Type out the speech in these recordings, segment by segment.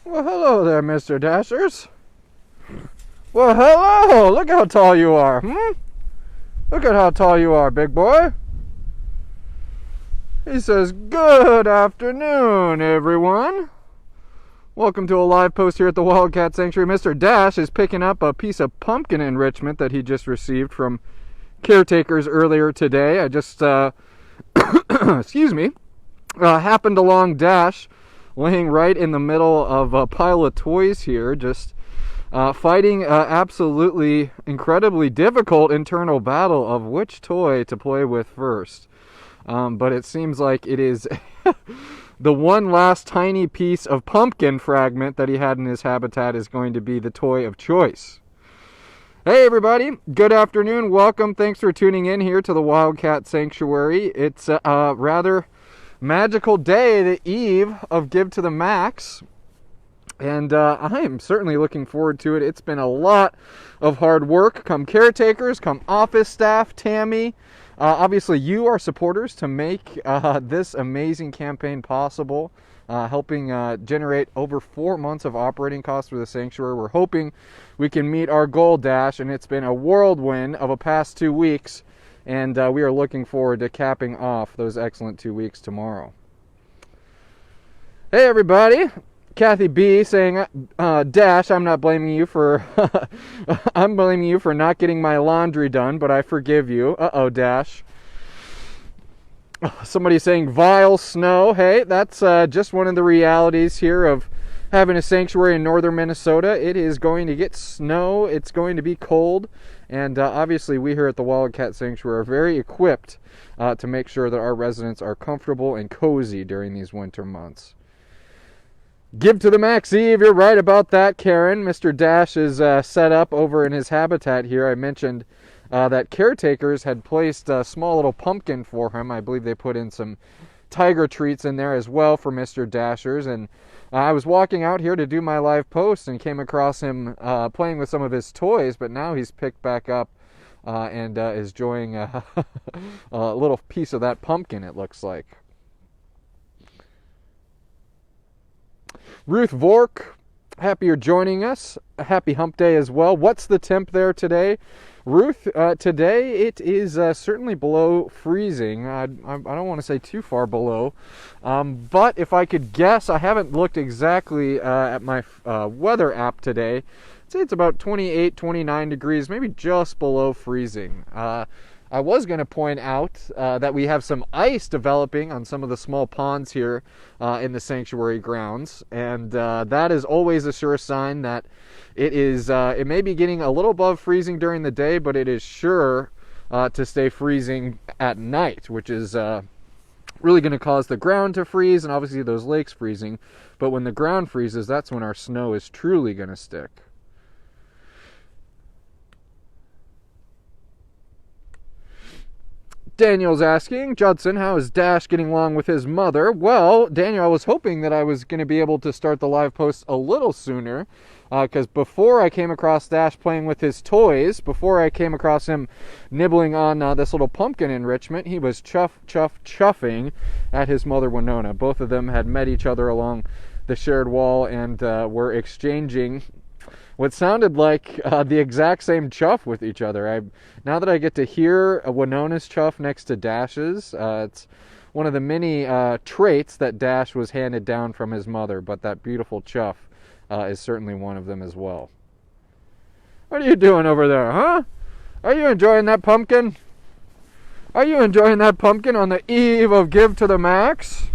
Well, hello there, Mr. Dashers. Well, hello! Look how tall you are, Look at how tall you are, big boy. He says, good afternoon, everyone. Welcome to a live post here at the Wildcat Sanctuary. Mr. Dash is picking up a piece of pumpkin enrichment that he just received from caretakers earlier today. I just, excuse me, happened along Dash, laying right in the middle of a pile of toys here, just fighting absolutely incredibly difficult internal battle of which toy to play with first. But it seems like it is the one last tiny piece of pumpkin fragment that he had in his habitat is going to be the toy of choice. Hey everybody, good afternoon, welcome, thanks for tuning in here to the Wildcat Sanctuary. It's a rather magical day, the eve of Give to the Max, and I am certainly looking forward to it. It's been a lot of hard work, come caretakers, come office staff, Tammy, obviously you are supporters to make this amazing campaign possible, helping generate over 4 months of operating costs for the sanctuary. We're hoping we can meet our goal, Dash, and it's been a whirlwind of a past 2 weeks. And we are looking forward to capping off those excellent 2 weeks tomorrow. Hey everybody, Kathy B saying, Dash, I'm not blaming you for, I'm blaming you for not getting my laundry done, but I forgive you. Uh-oh, Dash. Somebody saying vile snow. Hey, that's just one of the realities here of having a sanctuary in northern Minnesota. It is going to get snow, it's going to be cold. And obviously we here at the Wildcat Sanctuary are very equipped to make sure that our residents are comfortable and cozy during these winter months. Give to the max, Eve. You're right about that, Karen. Mr. Dash is set up over in his habitat here. I mentioned that caretakers had placed a small little pumpkin for him. I believe they put in some tiger treats in there as well for Mr. Dashers. And I was walking out here to do my live post and came across him playing with some of his toys, but now he's picked back up and is enjoying a little piece of that pumpkin, it looks like. Ruth Vork, happy you're joining us. A happy hump day as well. What's the temp there today? Ruth, today it is certainly below freezing. I don't want to say too far below, but if I could guess, I haven't looked exactly at my weather app today. I'd say it's about 28, 29 degrees, maybe just below freezing. I was going to point out that we have some ice developing on some of the small ponds here in the sanctuary grounds, and that is always a sure sign that it may be getting a little above freezing during the day, but it is sure to stay freezing at night, which is really going to cause the ground to freeze and obviously those lakes freezing. But when the ground freezes, that's when our snow is truly going to stick. Daniel's asking, Judson, how is Dash getting along with his mother? Well, Daniel, I was hoping that I was going to be able to start the live post a little sooner, because before I came across Dash playing with his toys, before I came across him nibbling on this little pumpkin enrichment, he was chuffing at his mother Winona. Both of them had met each other along the shared wall and were exchanging what sounded like the exact same chuff with each other. Now that I get to hear Winona's chuff next to Dash's, it's one of the many traits that Dash was handed down from his mother, but that beautiful chuff is certainly one of them as well. What are you doing over there, huh? Are you enjoying that pumpkin? Are you enjoying that pumpkin on the eve of Give to the Max?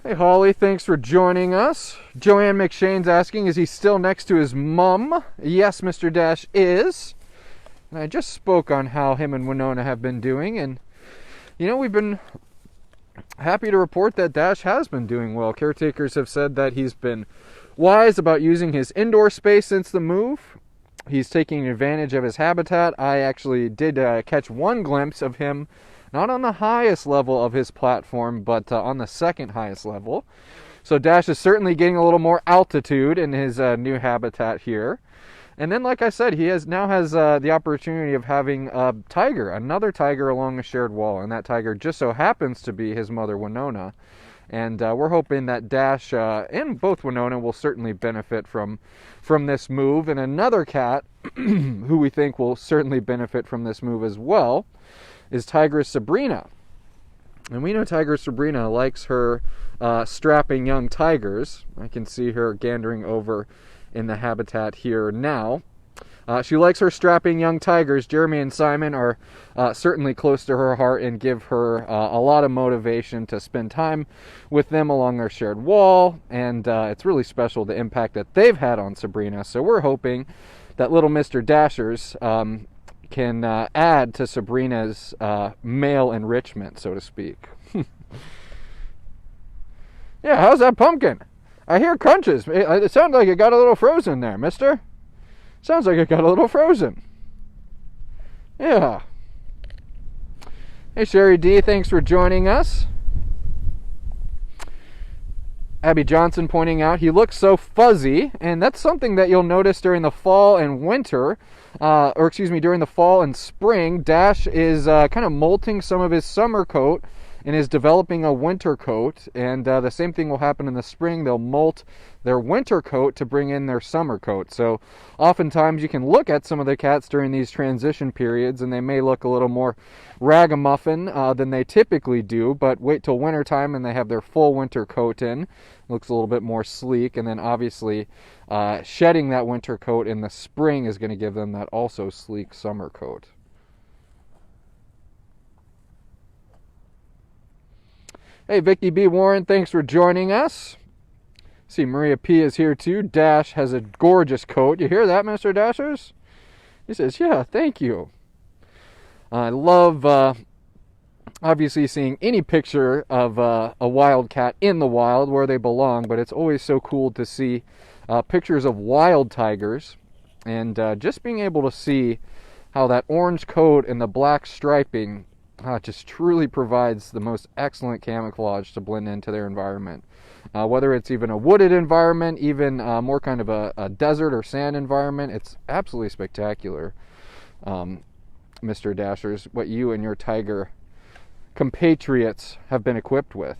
Hey Holly, thanks for joining us. Joanne McShane's asking, is he still next to his mum? Yes, Mr. Dash is. And I just spoke on how him and Winona have been doing, and we've been happy to report that Dash has been doing well. Caretakers have said that he's been wise about using his indoor space since the move. He's taking advantage of his habitat. I actually did catch one glimpse of him, not on the highest level of his platform, but on the second highest level. So Dash is certainly getting a little more altitude in his new habitat here. And then, like I said, he now has the opportunity of having a tiger, another tiger along a shared wall, and that tiger just so happens to be his mother, Winona. And we're hoping that Dash and both Winona will certainly benefit from this move. And another cat who we think will certainly benefit from this move as well is Tigress Sabrina. And we know Tigress Sabrina likes her strapping young tigers. I can see her gandering over in the habitat here now. She likes her strapping young tigers. Jeremy and Simon are certainly close to her heart and give her a lot of motivation to spend time with them along their shared wall. And it's really special the impact that they've had on Sabrina. So we're hoping that little Mr. Dashers can add to Sabrina's male enrichment, so to speak. Yeah, how's that pumpkin? I hear crunches. It sounds like it got a little frozen there, mister. Sounds like it got a little frozen. Yeah. Hey, Sherry D, thanks for joining us. Abby Johnson pointing out he looks so fuzzy, and that's something that you'll notice during the fall and winter, during the fall and spring. Dash is kind of molting some of his summer coat and is developing a winter coat, and the same thing will happen in the spring. They'll molt their winter coat to bring in their summer coat. So oftentimes you can look at some of the cats during these transition periods and they may look a little more ragamuffin than they typically do, but wait till winter time and they have their full winter coat in. It looks a little bit more sleek, and then obviously shedding that winter coat in the spring is going to give them that also sleek summer coat. Hey, Vicky B. Warren, thanks for joining us. See, Maria P. is here too. Dash has a gorgeous coat. You hear that, Mr. Dashers? He says, yeah, thank you. I love, obviously, seeing any picture of a wildcat in the wild where they belong, but it's always so cool to see pictures of wild tigers, and just being able to see how that orange coat and the black striping just truly provides the most excellent camouflage to blend into their environment. Whether it's even a wooded environment, even more kind of a desert or sand environment, it's absolutely spectacular, Mr. Dashers, what you and your tiger compatriots have been equipped with.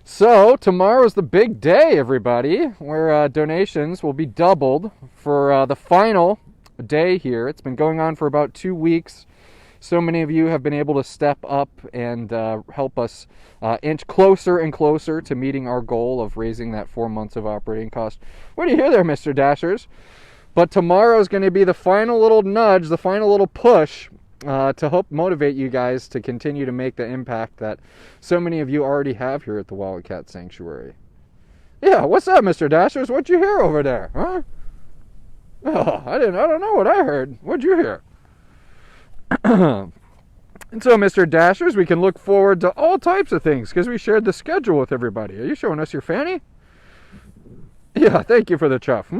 So, tomorrow's the big day, everybody, where donations will be doubled for the final day here. It's been going on for about 2 weeks. So many of you have been able to step up and help us inch closer and closer to meeting our goal of raising that 4 months of operating cost. What do you hear there, Mr. Dashers? But tomorrow is going to be the final little nudge, the final little push to help motivate you guys to continue to make the impact that so many of you already have here at the Wildcat Sanctuary. Yeah, what's that, Mr. Dashers? What'd you hear over there, huh? Oh, I don't know what I heard. What'd you hear? And so, Mr. Dashers, we can look forward to all types of things because we shared the schedule with everybody. Are you showing us your fanny? Yeah, thank you for the chuff.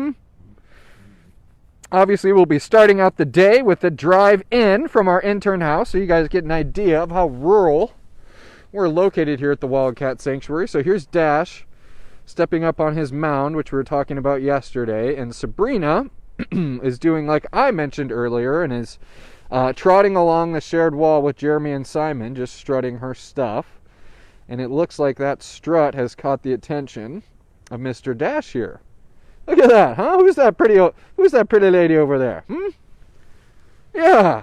Obviously, we'll be starting out the day with the drive-in from our intern house, so you guys get an idea of how rural we're located here at the Wildcat Sanctuary. So here's Dash stepping up on his mound, which we were talking about yesterday, and Sabrina is doing like I mentioned earlier and is trotting along the shared wall with Jeremy and Simon, just strutting her stuff. And it looks like that strut has caught the attention of Mr. Dash here. Look at that, huh? Who's that pretty lady over there? Yeah.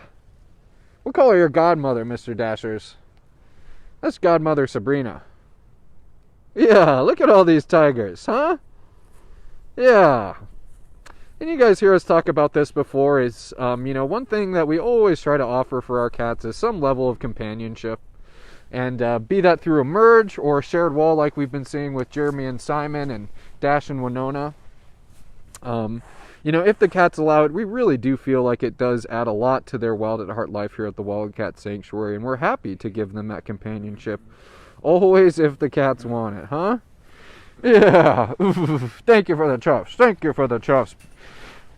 We'll call her your godmother, Mr. Dashers. That's godmother Sabrina. Yeah, look at all these tigers, huh? Yeah. And you guys hear us talk about this before is, one thing that we always try to offer for our cats is some level of companionship. And be that through a merge or a shared wall like we've been seeing with Jeremy and Simon and Dash and Winona. If the cats allow it, we really do feel like it does add a lot to their wild at heart life here at the Wildcat Sanctuary. And we're happy to give them that companionship. Always if the cats want it, huh? Yeah. Thank you for the chuffs. Thank you for the chuffs.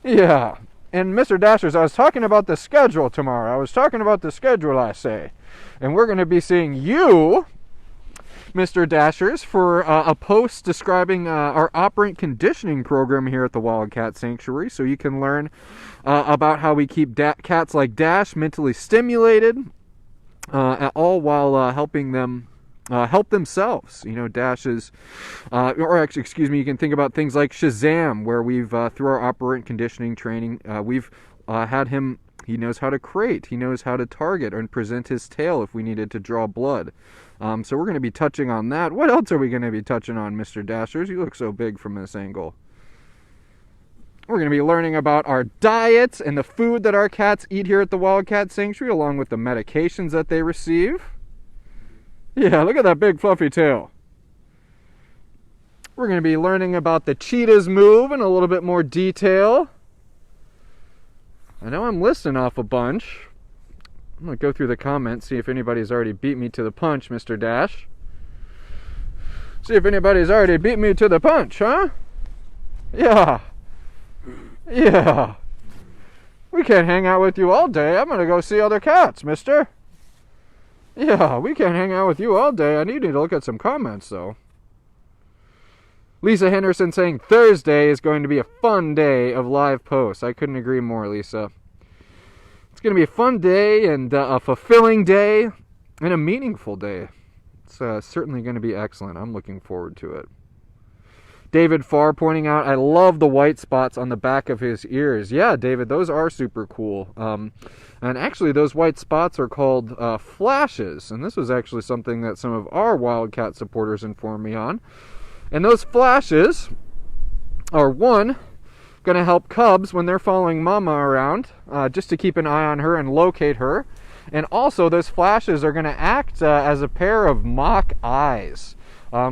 Yeah. And Mr. Dashers, I was talking about the schedule tomorrow. I say. And we're going to be seeing you Mr. Dashers, for a post describing our operant conditioning program here at the Wildcat Sanctuary, so you can learn about how we keep cats like Dash mentally stimulated, all while helping them help themselves. You know, Dash is, or actually, excuse me, you can think about things like Shazam, where we've, through our operant conditioning training, we've had him. He knows how to crate. He knows how to target and present his tail if we needed to draw blood. So we're going to be touching on that. What else are we going to be touching on, Mr. Dashers? You look so big from this angle. We're going to be learning about our diets and the food that our cats eat here at the Wildcat Sanctuary, along with the medications that they receive. Yeah, look at that big fluffy tail. We're going to be learning about the cheetah's move in a little bit more detail. I know I'm listing off a bunch. I'm going to go through the comments, see if anybody's already beat me to the punch, Mr. Dash. See if anybody's already beat me to the punch, huh? Yeah. Yeah. We can't hang out with you all day. I'm going to go see other cats, mister. Yeah, we can't hang out with you all day. I need you to look at some comments, though. Lisa Henderson saying Thursday is going to be a fun day of live posts. I couldn't agree more, Lisa. It's going to be a fun day and a fulfilling day and a meaningful day. It's certainly going to be excellent. I'm looking forward to it. David Farr pointing out, I love the white spots on the back of his ears. Yeah, David, those are super cool. And actually, those white spots are called flashes. And this was actually something that some of our Wildcat supporters informed me on. And those flashes are, one, going to help cubs when they're following Mama around, just to keep an eye on her and locate her. And also, those flashes are going to act as a pair of mock eyes.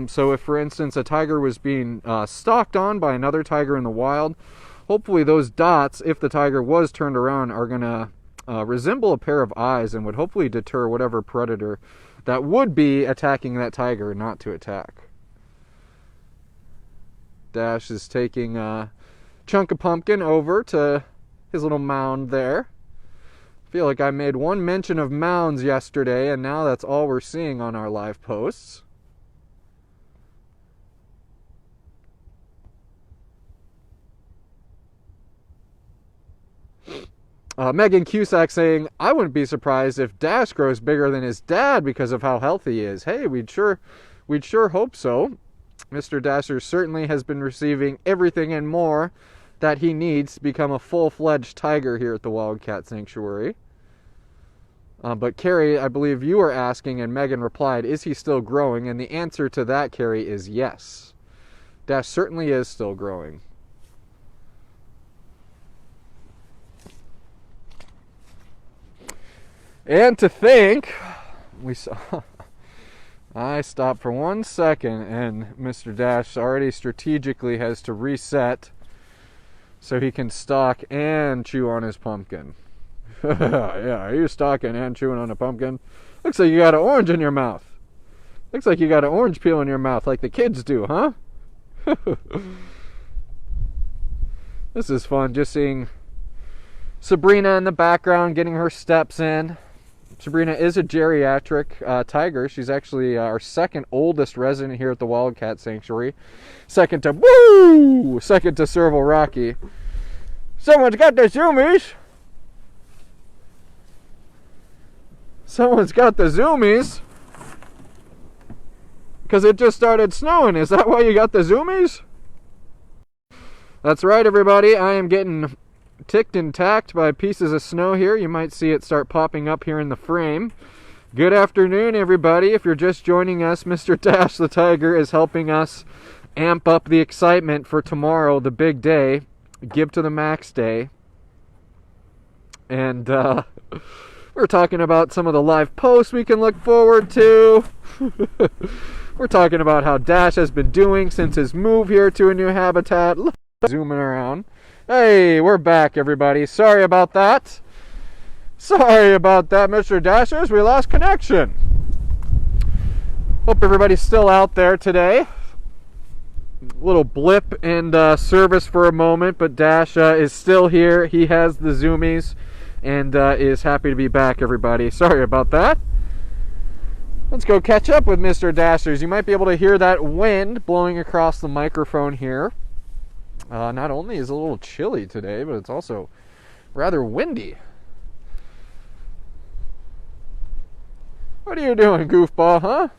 So if, for instance, a tiger was being stalked on by another tiger in the wild, hopefully those dots, if the tiger was turned around, are going to resemble a pair of eyes and would hopefully deter whatever predator that would be attacking that tiger not to attack. Dash is taking a chunk of pumpkin over to his little mound there. I feel like I made one mention of mounds yesterday, and now that's all we're seeing on our live posts. Megan Cusack saying, I wouldn't be surprised if Dash grows bigger than his dad because of how healthy he is. Hey, we'd sure hope so. Mr. Dasher certainly has been receiving everything and more that he needs to become a full-fledged tiger here at the Wildcat Sanctuary. But Carrie, I believe you were asking, and Megan replied, is he still growing? And the answer to that, Carrie, is yes. Dash certainly is still growing. And to think, we saw... I stopped for 1 second, and Mr. Dash already strategically has to reset so he can stalk and chew on his pumpkin. Yeah, are you stalking and chewing on a pumpkin? Looks like you got an orange in your mouth. Looks like you got an orange peel in your mouth like the kids do, huh? This is fun, just seeing Sabrina in the background getting her steps in. Sabrina is a geriatric tiger. She's actually our second oldest resident here at the Wildcat Sanctuary. Second to Serval Rocky. Someone's got the zoomies. Someone's got the zoomies. Because it just started snowing. Is that why you got the zoomies? That's right, everybody. I am getting ticked and tacked by pieces of snow here. You might see it start popping up here in the frame. Good afternoon, everybody. If you're just joining us, Mr. Dash the Tiger is helping us amp up the excitement for tomorrow, the big day, Give to the Max Day. And we're talking about some of the live posts we can look forward to. We're talking about how Dash has been doing since his move here to a new habitat. Zooming around. Hey, we're back, everybody. Sorry about that. Sorry about that, Mr. Dashers. We lost connection. Hope everybody's still out there today. Little blip in service for a moment, but Dash is still here. He has the zoomies and is happy to be back, everybody. Sorry about that. Let's go catch up with Mr. Dashers. You might be able to hear that wind blowing across the microphone here. Not only is it a little chilly today, but it's also rather windy. What are you doing, goofball, huh?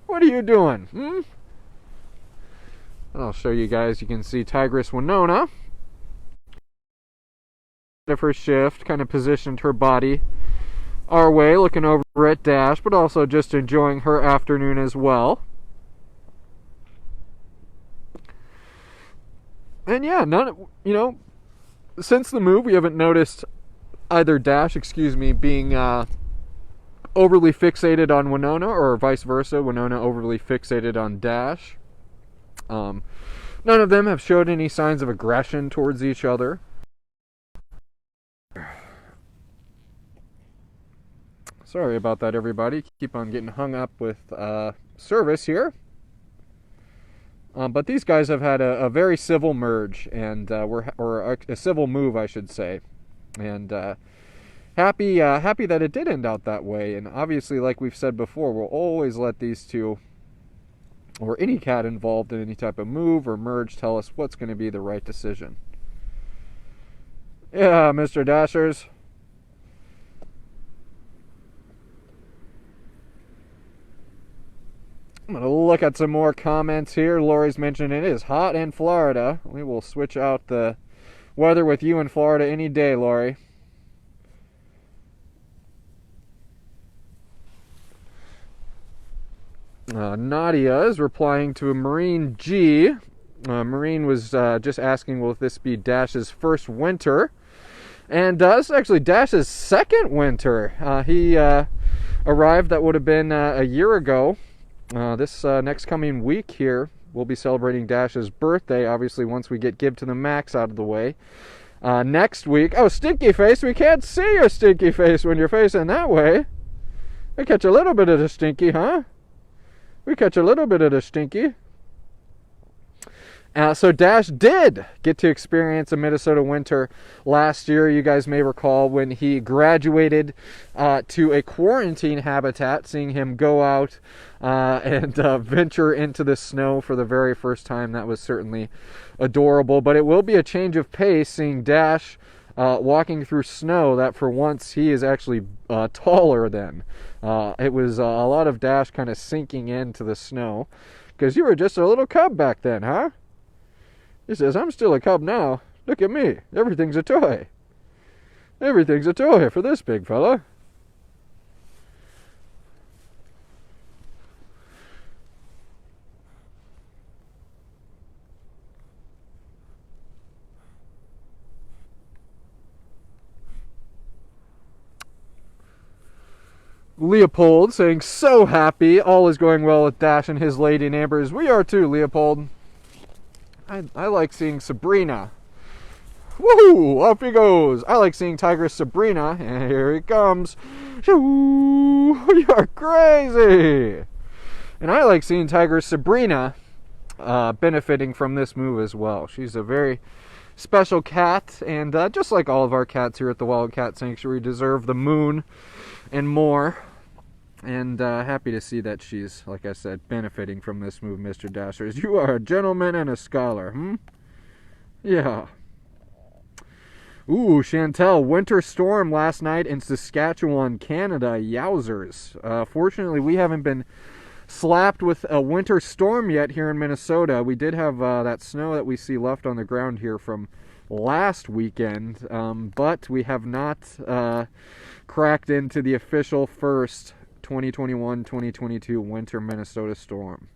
What are you doing, And I'll show you guys. You can see Tigress Winona. Of her shift, kind of positioned her body our way, looking over at Dash, but also just enjoying her afternoon as well. And yeah, since the move, we haven't noticed either Dash, being overly fixated on Winona, or vice versa, Winona overly fixated on Dash. None of them have showed any signs of aggression towards each other. Sorry about that, everybody. Keep on getting hung up with service here. But these guys have had a very civil merge, and or a civil move, I should say. And happy that it did end out that way. And obviously, like we've said before, we'll always let these two, or any cat involved in any type of move or merge, tell us what's going to be the right decision. Yeah, Mr. Dashers. I'm going to look at some more comments here. Lori's mentioned it is hot in Florida. We will switch out the weather with you in Florida any day, Lori. Nadia is replying to a Marine G. Marine was just asking, will this be Dash's first winter? And this is actually Dash's second winter. He arrived, that would have been a year ago. This next coming week here, we'll be celebrating Dash's birthday, obviously, once we get Give to the Max out of the way. Next week, oh, Stinky Face, we can't see your Stinky Face when you're facing that way. We catch a little bit of the Stinky, huh? We catch a little bit of the Stinky. So Dash did get to experience a Minnesota winter last year. You guys may recall when he graduated to a quarantine habitat, seeing him go out and venture into the snow for the very first time. That was certainly adorable, but it will be a change of pace seeing Dash walking through snow that for once he is actually taller than. It was a lot of Dash kind of sinking into the snow, because you were just a little cub back then, huh? He says, I'm still a cub now. Look at me. Everything's a toy. Everything's a toy for this big fella. Leopold saying, so happy. All is going well with Dash and his lady neighbors. We are too, Leopold. I like seeing Sabrina. Woohoo! Off he goes. I like seeing Tigress Sabrina. And here he comes. Shoo! You are crazy! And I like seeing Tigress Sabrina benefiting from this move as well. She's a very special cat. And just like all of our cats here at the Wildcat Sanctuary, deserve the moon and more. And happy to see that she's, like I said, benefiting from this move, Mr. Dashers. You are a gentleman and a scholar, Yeah. Ooh, Chantel, winter storm last night in Saskatchewan, Canada. Yowzers. Fortunately, we haven't been slapped with a winter storm yet here in Minnesota. We did have that snow that we see left on the ground here from last weekend, but we have not cracked into the official first 2021-2022 winter Minnesota storm.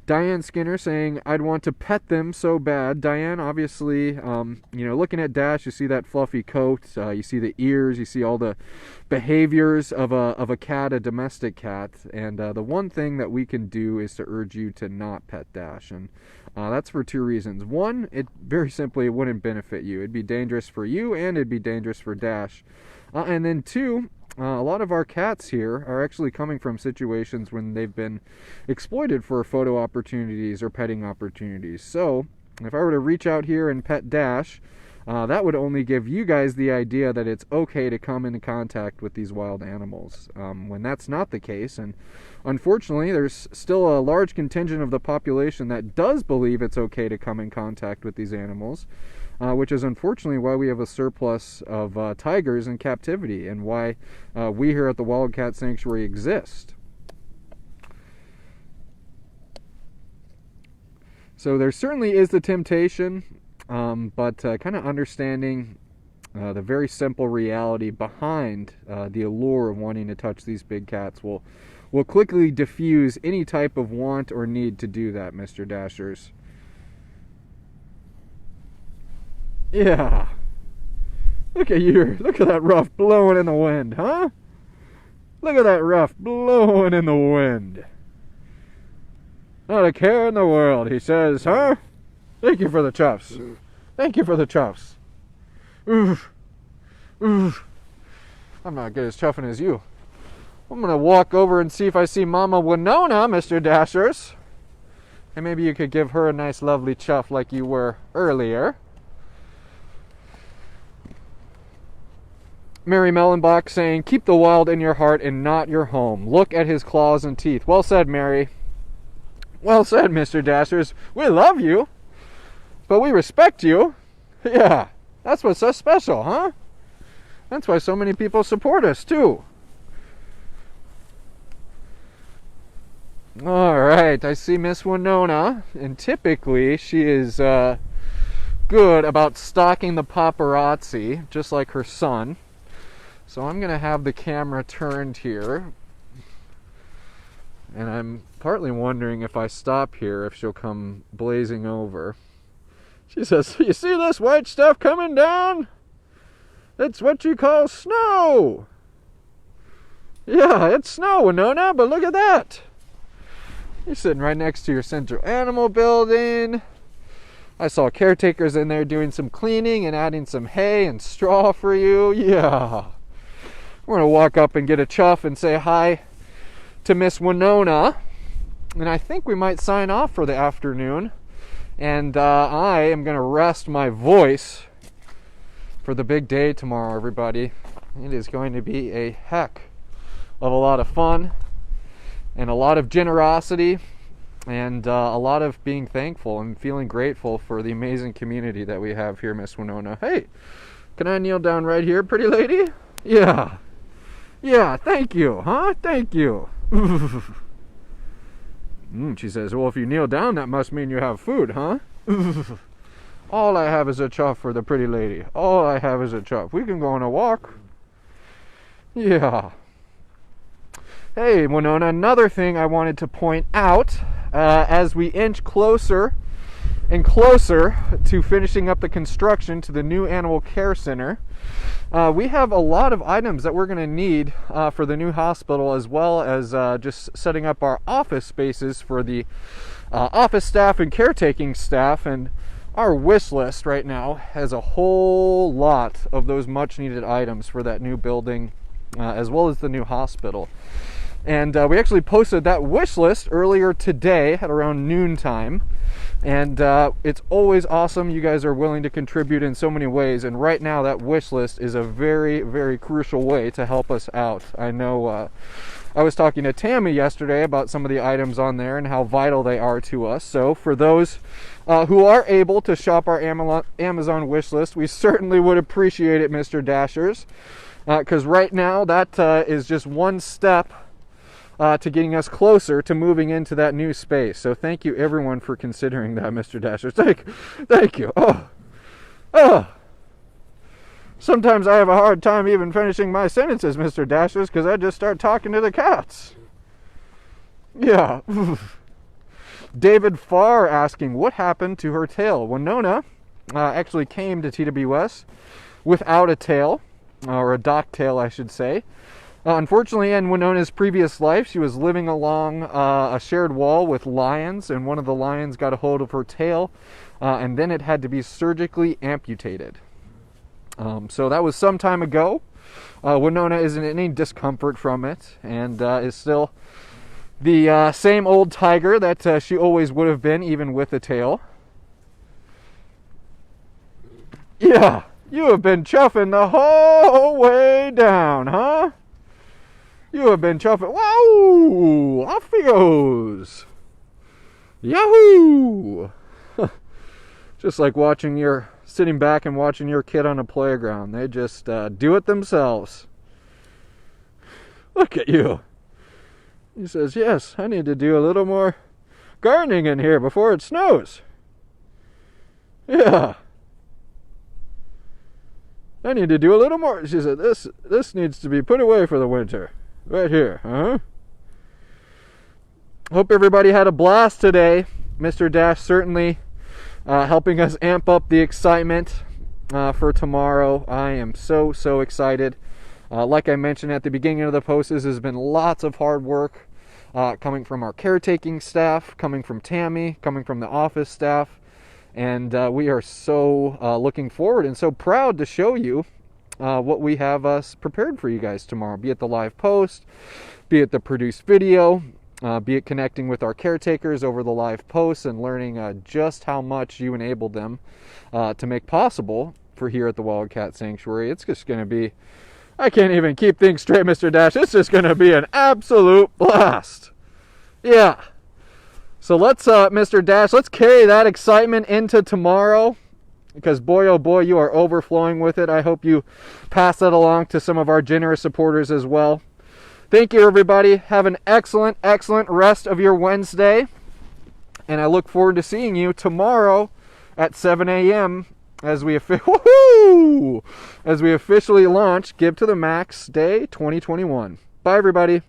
Diane Skinner saying, I'd want to pet them so bad. Diane, obviously, looking at Dash, you see that fluffy coat, you see the ears, you see all the behaviors of a cat, a domestic cat, and the one thing that we can do is to urge you to not pet Dash, and that's for two reasons. One, it very simply wouldn't benefit you. It'd be dangerous for you, and it'd be dangerous for Dash. And then two, a lot of our cats here are actually coming from situations when they've been exploited for photo opportunities or petting opportunities. So if I were to reach out here and pet Dash, that would only give you guys the idea that it's okay to come into contact with these wild animals, when that's not the case. And unfortunately, there's still a large contingent of the population that does believe it's okay to come in contact with these animals, which is unfortunately why we have a surplus of tigers in captivity, and why we here at the Wildcat Sanctuary exist. So there certainly is the temptation, but kind of understanding the very simple reality behind the allure of wanting to touch these big cats will quickly diffuse any type of want or need to do that, Mr. Dashers. Yeah. Look at you. Look at that ruff blowing in the wind, huh? Look at that ruff blowing in the wind. Not a care in the world, he says, huh? Thank you for the chuffs. Thank you for the chuffs. Oof. Oof. I'm not good as chuffing as you. I'm going to walk over and see if I see Momma Winona, Mr. Dashers. And maybe you could give her a nice lovely chuff like you were earlier. Mary Mellenbach saying, keep the wild in your heart and not your home. Look at his claws and teeth. Well said, Mary. Well said, Mr. Dashers. We love you, but we respect you. Yeah, that's what's so special, huh? That's why so many people support us, too. All right, I see Miss Winona, and typically she is good about stalking the paparazzi, just like her son. So I'm going to have the camera turned here. And I'm partly wondering if I stop here, if she'll come blazing over. She says, you see this white stuff coming down? It's what you call snow. Yeah, it's snow, Winona, but look at that. You're sitting right next to your central animal building. I saw caretakers in there doing some cleaning and adding some hay and straw for you. Yeah. We're going to walk up and get a chuff and say hi to Miss Winona, and I think we might sign off for the afternoon, and I am going to rest my voice for the big day tomorrow, everybody. It is going to be a heck of a lot of fun, and a lot of generosity, and a lot of being thankful and feeling grateful for the amazing community that we have here, Miss Winona. Hey, can I kneel down right here, pretty lady? Yeah. Yeah, thank you, huh? Thank you. She says, well, if you kneel down, that must mean you have food, huh? All I have is a chuff for the pretty lady. All I have is a chuff. We can go on a walk. Yeah. Hey, Winona, another thing I wanted to point out, as we inch closer and closer to finishing up the construction to the new animal care center, we have a lot of items that we're going to need for the new hospital, as well as just setting up our office spaces for the office staff and caretaking staff. And our wish list right now has a whole lot of those much needed items for that new building, as well as the new hospital. And we actually posted that wish list earlier today at around noontime. And it's always awesome. You guys are willing to contribute in so many ways. And right now, that wish list is a very, very crucial way to help us out. I know I was talking to Tammy yesterday about some of the items on there and how vital they are to us. So for those who are able to shop our Amazon wish list, we certainly would appreciate it, Mr. Dashers. Because right now, that is just one step to getting us closer to moving into that new space. So thank you everyone for considering that, Mr. Dashers. Thank you. Oh. Sometimes I have a hard time even finishing my sentences, Mr. Dashers, because I just start talking to the cats. Yeah. David Farr asking, what happened to her tail? Winona actually came to TWS without a tail, or a dock tail, I should say. Unfortunately, in Winona's previous life, she was living along a shared wall with lions, and one of the lions got a hold of her tail, and then it had to be surgically amputated. So that was some time ago. Winona isn't in any discomfort from it, and is still the same old tiger that she always would have been, even with a tail. Yeah, you have been chuffing the whole way down, huh? You have been chuffing. Wow! Off he goes. Yahoo! Just like sitting back and watching your kid on a playground. They just do it themselves. Look at you. He says, yes, I need to do a little more gardening in here before it snows. Yeah. I need to do a little more. She said, this needs to be put away for the winter. Right here, huh? Hope everybody had a blast today. Mr. Dash certainly helping us amp up the excitement for tomorrow. I am so excited. Like I mentioned at the beginning of the post, this has been lots of hard work coming from our caretaking staff, coming from Tammy, coming from the office staff. And we are so looking forward and so proud to show you what we have prepared for you guys tomorrow, be it the live post, be it the produced video, be it connecting with our caretakers over the live posts and learning just how much you enabled them to make possible for here at the Wildcat Sanctuary. It's just going to be, I can't even keep things straight, Mr. Dash. It's just going to be an absolute blast. Yeah. So let's, Mr. Dash, let's carry that excitement into tomorrow. Because boy, oh boy, you are overflowing with it. I hope you pass that along to some of our generous supporters as well. Thank you, everybody. Have an excellent rest of your Wednesday. And I look forward to seeing you tomorrow at 7 a.m. as we officially launch Give to the Max Day 2021. Bye, everybody.